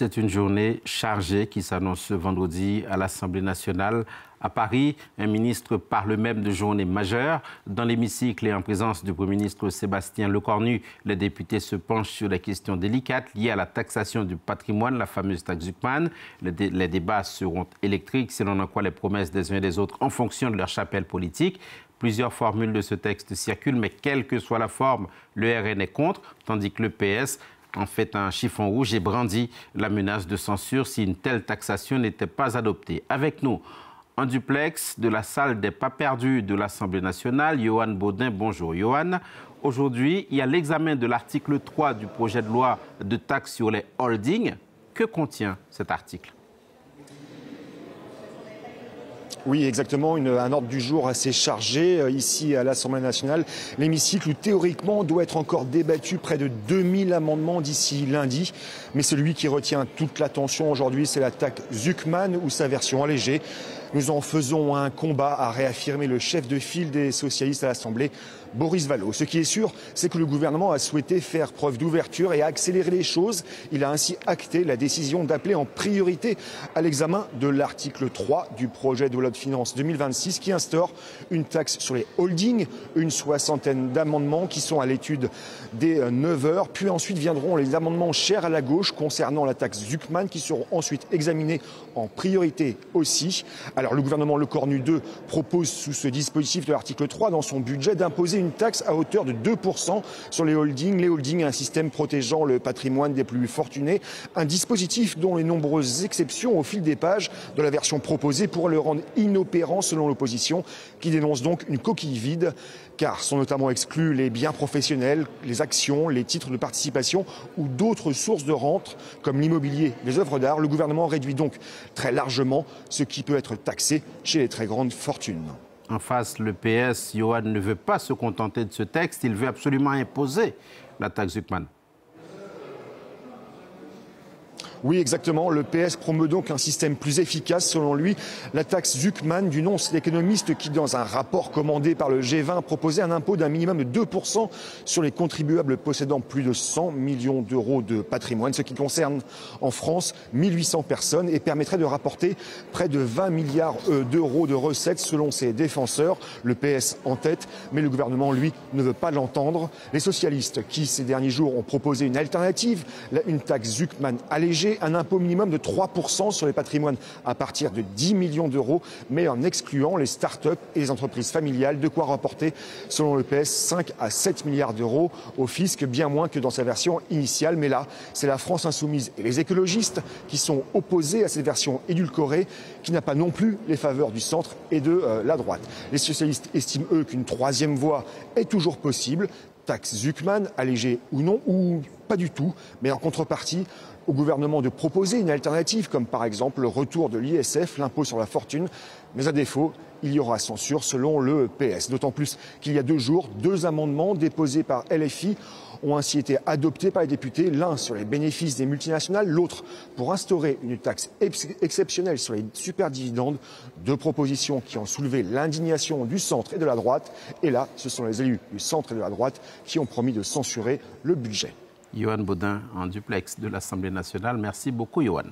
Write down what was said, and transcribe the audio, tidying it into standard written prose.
C'est une journée chargée qui s'annonce ce vendredi à l'Assemblée nationale. À Paris, un ministre parle même de journée majeure. Dans l'hémicycle et en présence du Premier ministre Sébastien Lecornu, les députés se penchent sur des questions délicates liées à la taxation du patrimoine, la fameuse taxe Zuckman. Les débats seront électriques, selon en quoi les promesses des uns et des autres en fonction de leur chapelle politique. Plusieurs formules de ce texte circulent, mais quelle que soit la forme, le RN est contre, tandis que le PS en fait un chiffon rouge et brandit la menace de censure si une telle taxation n'était pas adoptée. Avec nous, en duplex de la salle des pas perdus de l'Assemblée nationale, Yohan Baudin. Bonjour Yohan. Aujourd'hui, il y a l'examen de l'article 3 du projet de loi de taxe sur les holdings. Que contient cet article ? Oui, exactement. Un ordre du jour assez chargé ici à l'Assemblée nationale. L'hémicycle où théoriquement doit être encore débattu près de 2000 amendements d'ici lundi. Mais celui qui retient toute l'attention aujourd'hui, c'est la taxe Zuckman ou sa version allégée. Nous en faisons un combat, a réaffirmé le chef de file des socialistes à l'Assemblée, Boris Vallaud. Ce qui est sûr, c'est que le gouvernement a souhaité faire preuve d'ouverture et accélérer les choses. Il a ainsi acté la décision d'appeler en priorité à l'examen de l'article 3 du projet de loi de finances 2026 qui instaure une taxe sur les holdings, une soixantaine d'amendements qui sont à l'étude dès 9 heures. Puis ensuite viendront les amendements chers à la gauche concernant la taxe Zuckman qui seront ensuite examinés en priorité aussi. Alors le gouvernement Lecornu 2 propose sous ce dispositif de l'article 3 dans son budget d'imposer une taxe à hauteur de 2% sur les holdings. Les holdings, un système protégeant le patrimoine des plus fortunés. Un dispositif dont les nombreuses exceptions au fil des pages de la version proposée pourraient le rendre inopérant selon l'opposition qui dénonce donc une coquille vide car sont notamment exclus les biens professionnels, les actions, les titres de participation ou d'autres sources de rente comme l'immobilier, les œuvres d'art. Le gouvernement réduit donc très largement ce qui peut être taxé chez les très grandes fortunes. En face, le PS, Yohan, ne veut pas se contenter de ce texte, il veut absolument imposer la taxe Zuckman. Oui, exactement. Le PS promeut donc un système plus efficace. Selon lui, la taxe Zuckman, du nom de l'économiste qui, dans un rapport commandé par le G20, proposait un impôt d'un minimum de 2% sur les contribuables possédant plus de 100 millions d'euros de patrimoine, ce qui concerne en France 1800 personnes et permettrait de rapporter près de 20 milliards d'euros de recettes selon ses défenseurs. Le PS en tête, mais le gouvernement, lui, ne veut pas l'entendre. Les socialistes qui, ces derniers jours, ont proposé une alternative, une taxe Zuckman allégée, un impôt minimum de 3% sur les patrimoines à partir de 10 millions d'euros, mais en excluant les start-up et les entreprises familiales, de quoi rapporter, selon le PS, 5 à 7 milliards d'euros au fisc, bien moins que dans sa version initiale. Mais là, c'est la France insoumise et les écologistes qui sont opposés à cette version édulcorée, qui n'a pas non plus les faveurs du centre et de la droite. Les socialistes estiment, eux, qu'une troisième voie est toujours possible, taxe Zuckman, allégée ou non, ou pas du tout, mais en contrepartie, au gouvernement de proposer une alternative, comme par exemple le retour de l'ISF, l'impôt sur la fortune. Mais à défaut, il y aura censure selon le PS. D'autant plus qu'il y a 2 jours, 2 amendements déposés par LFI ont ainsi été adoptés par les députés, l'un sur les bénéfices des multinationales, l'autre pour instaurer une taxe exceptionnelle sur les superdividendes. 2 propositions qui ont soulevé l'indignation du centre et de la droite. Et là, ce sont les élus du centre et de la droite qui ont promis de censurer le budget. Yohan Baudin en duplex de l'Assemblée nationale. Merci beaucoup, Yohan.